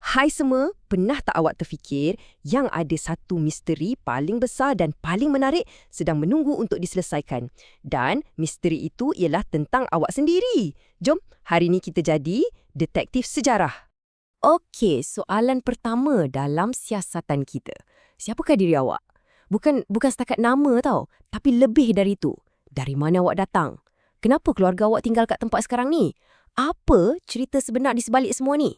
Hai semua, pernah tak awak terfikir yang ada satu misteri paling besar dan paling menarik sedang menunggu untuk diselesaikan? Dan misteri itu ialah tentang awak sendiri. Jom, hari ini kita jadi detektif sejarah. Okey, soalan pertama dalam siasatan kita. Siapakah diri awak? Bukan setakat nama tau, tapi lebih dari itu. Dari mana awak datang? Kenapa keluarga awak tinggal kat tempat sekarang ni? Apa cerita sebenar di sebalik semua ni?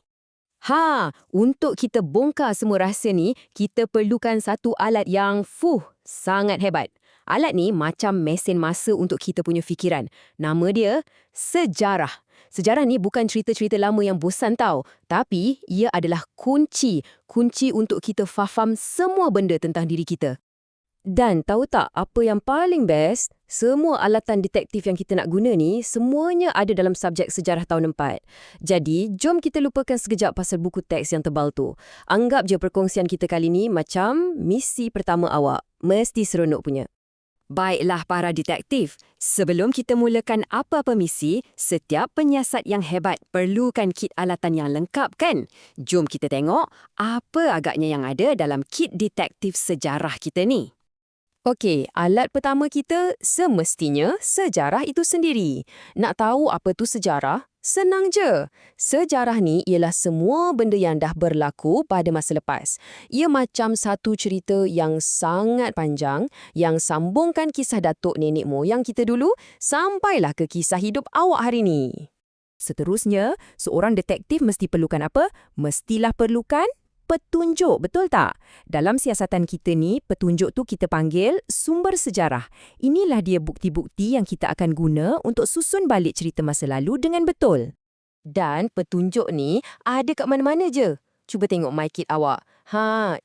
Untuk kita bongkar semua rahsia ni, kita perlukan satu alat yang sangat hebat. Alat ni macam mesin masa untuk kita punya fikiran. Nama dia sejarah. Sejarah ni bukan cerita-cerita lama yang bosan tau, tapi ia adalah kunci untuk kita faham semua benda tentang diri kita. Dan tahu tak apa yang paling best? Semua alatan detektif yang kita nak guna ni, semuanya ada dalam subjek sejarah tahun 4. Jadi, jom kita lupakan sekejap pasal buku teks yang tebal tu. Anggap je perkongsian kita kali ni macam misi pertama awak. Mesti seronok punya. Baiklah para detektif, sebelum kita mulakan apa-apa misi, setiap penyiasat yang hebat perlukan kit alatan yang lengkap kan? Jom kita tengok apa agaknya yang ada dalam kit detektif sejarah kita ni. Okey, alat pertama kita semestinya sejarah itu sendiri. Nak tahu apa tu sejarah? Senang je. Sejarah ni ialah semua benda yang dah berlaku pada masa lepas. Ia macam satu cerita yang sangat panjang yang sambungkan kisah datuk nenek moyang kita dulu sampailah ke kisah hidup awak hari ni. Seterusnya, seorang detektif mesti perlukan apa? Mestilah perlukan petunjuk, betul tak? Dalam siasatan kita ni, petunjuk tu kita panggil sumber sejarah. Inilah dia bukti-bukti yang kita akan guna untuk susun balik cerita masa lalu dengan betul. Dan petunjuk ni ada kat mana-mana je. Cuba tengok my kit awak.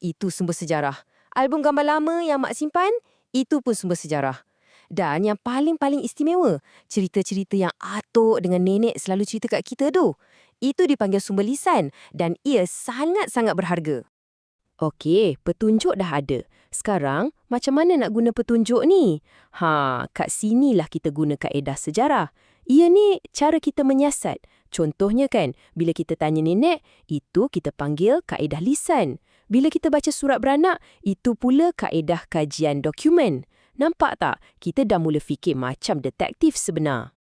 Itu sumber sejarah. Album gambar lama yang mak simpan, itu pun sumber sejarah. Dan yang paling-paling istimewa, cerita-cerita yang atuk dengan nenek selalu cerita kat kita tu. Itu dipanggil sumber lisan dan ia sangat-sangat berharga. Okey, petunjuk dah ada. Sekarang, macam mana nak guna petunjuk ni? Kat sinilah kita guna kaedah sejarah. Ia ni cara kita menyiasat. Contohnya kan, bila kita tanya nenek, itu kita panggil kaedah lisan. Bila kita baca surat beranak, itu pula kaedah kajian dokumen. Nampak tak? Kita dah mula fikir macam detektif sebenar.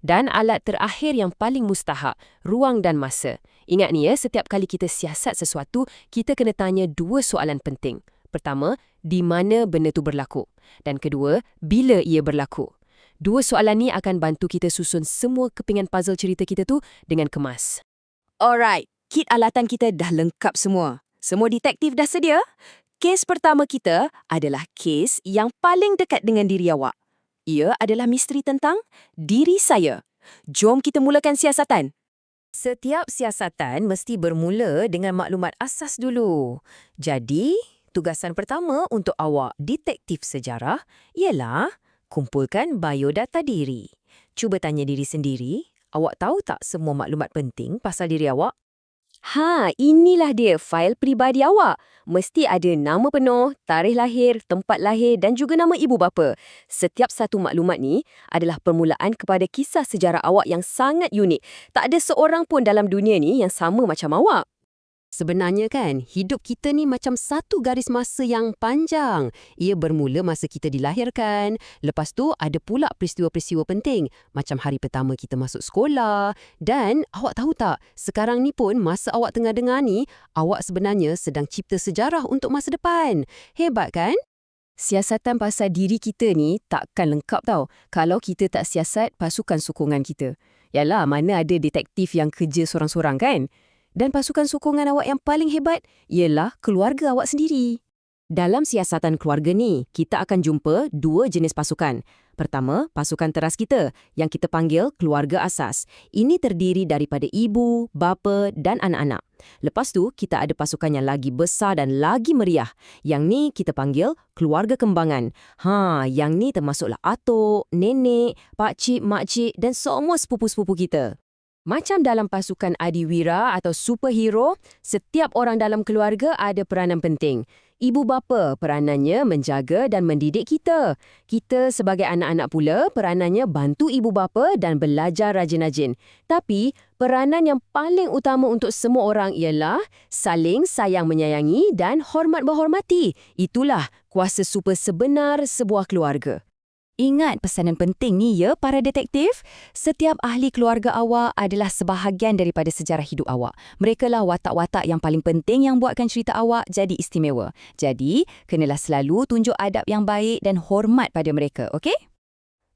Dan alat terakhir yang paling mustahak, ruang dan masa. Ingat ni setiap kali kita siasat sesuatu, kita kena tanya dua soalan penting. Pertama, di mana benda tu berlaku? Dan kedua, bila ia berlaku? Dua soalan ni akan bantu kita susun semua kepingan puzzle cerita kita tu dengan kemas. Alright, kit alatan kita dah lengkap semua. Semua detektif dah sedia? Kes pertama kita adalah kes yang paling dekat dengan diri awak. Ia adalah misteri tentang diri saya. Jom kita mulakan siasatan. Setiap siasatan mesti bermula dengan maklumat asas dulu. Jadi, tugasan pertama untuk awak detektif sejarah ialah kumpulkan biodata diri. Cuba tanya diri sendiri, awak tahu tak semua maklumat penting pasal diri awak? Inilah dia fail peribadi awak. Mesti ada nama penuh, tarikh lahir, tempat lahir dan juga nama ibu bapa. Setiap satu maklumat ni adalah permulaan kepada kisah sejarah awak yang sangat unik. Tak ada seorang pun dalam dunia ni yang sama macam awak. Sebenarnya kan, hidup kita ni macam satu garis masa yang panjang. Ia bermula masa kita dilahirkan. Lepas tu ada pula peristiwa-peristiwa penting. Macam hari pertama kita masuk sekolah. Dan awak tahu tak, sekarang ni pun masa awak tengah dengar ni, awak sebenarnya sedang cipta sejarah untuk masa depan. Hebat kan? Siasatan pasal diri kita ni takkan lengkap tau kalau kita tak siasat pasukan sokongan kita. Yalah, mana ada detektif yang kerja sorang-sorang kan? Dan pasukan sokongan awak yang paling hebat ialah keluarga awak sendiri. Dalam siasatan keluarga ni, kita akan jumpa dua jenis pasukan. Pertama, pasukan teras kita yang kita panggil keluarga asas. Ini terdiri daripada ibu, bapa dan anak-anak. Lepas tu, kita ada pasukan yang lagi besar dan lagi meriah. Yang ni kita panggil keluarga kembangan. Yang ni termasuklah atuk, nenek, pakcik, makcik dan semua sepupu-sepupu kita. Macam dalam pasukan adiwira atau superhero, setiap orang dalam keluarga ada peranan penting. Ibu bapa peranannya menjaga dan mendidik kita. Kita sebagai anak-anak pula peranannya bantu ibu bapa dan belajar rajin-rajin. Tapi peranan yang paling utama untuk semua orang ialah saling sayang menyayangi dan hormat menghormati. Itulah kuasa super sebenar sebuah keluarga. Ingat pesanan penting ni ya para detektif. Setiap ahli keluarga awak adalah sebahagian daripada sejarah hidup awak. Merekalah watak-watak yang paling penting yang buatkan cerita awak jadi istimewa. Jadi, kenalah selalu tunjuk adab yang baik dan hormat pada mereka, okey?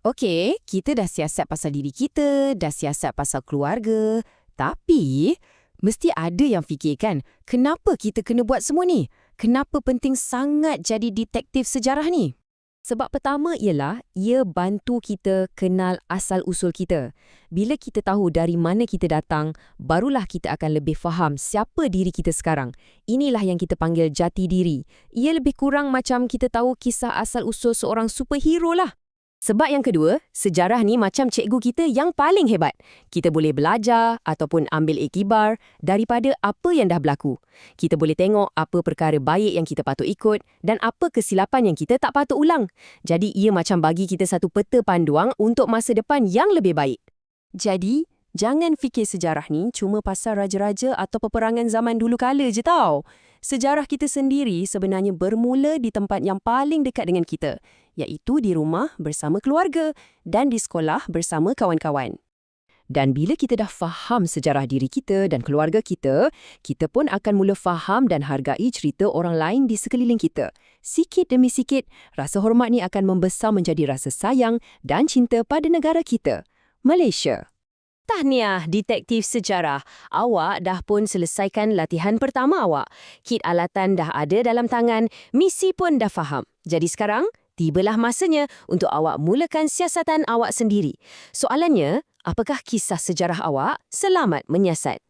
Okey, kita dah siasat pasal diri kita, dah siasat pasal keluarga. Tapi, mesti ada yang fikirkan, kenapa kita kena buat semua ni? Kenapa penting sangat jadi detektif sejarah ni? Sebab pertama ialah, ia bantu kita kenal asal-usul kita. Bila kita tahu dari mana kita datang, barulah kita akan lebih faham siapa diri kita sekarang. Inilah yang kita panggil jati diri. Ia lebih kurang macam kita tahu kisah asal-usul seorang superhero lah. Sebab yang kedua, sejarah ni macam cikgu kita yang paling hebat. Kita boleh belajar ataupun ambil iktibar daripada apa yang dah berlaku. Kita boleh tengok apa perkara baik yang kita patut ikut dan apa kesilapan yang kita tak patut ulang. Jadi ia macam bagi kita satu peta panduan untuk masa depan yang lebih baik. Jadi, jangan fikir sejarah ni cuma pasal raja-raja atau peperangan zaman dulu kala je tau. Sejarah kita sendiri sebenarnya bermula di tempat yang paling dekat dengan kita, iaitu di rumah bersama keluarga dan di sekolah bersama kawan-kawan. Dan bila kita dah faham sejarah diri kita dan keluarga kita, kita pun akan mula faham dan hargai cerita orang lain di sekeliling kita. Sikit demi sikit, rasa hormat ni akan membesar menjadi rasa sayang dan cinta pada negara kita, Malaysia. Tahniah, detektif sejarah. Awak dah pun selesaikan latihan pertama awak. Kit alatan dah ada dalam tangan, misi pun dah faham. Jadi sekarang, tibalah masanya untuk awak mulakan siasatan awak sendiri. Soalannya, apakah kisah sejarah awak selamat menyiasat?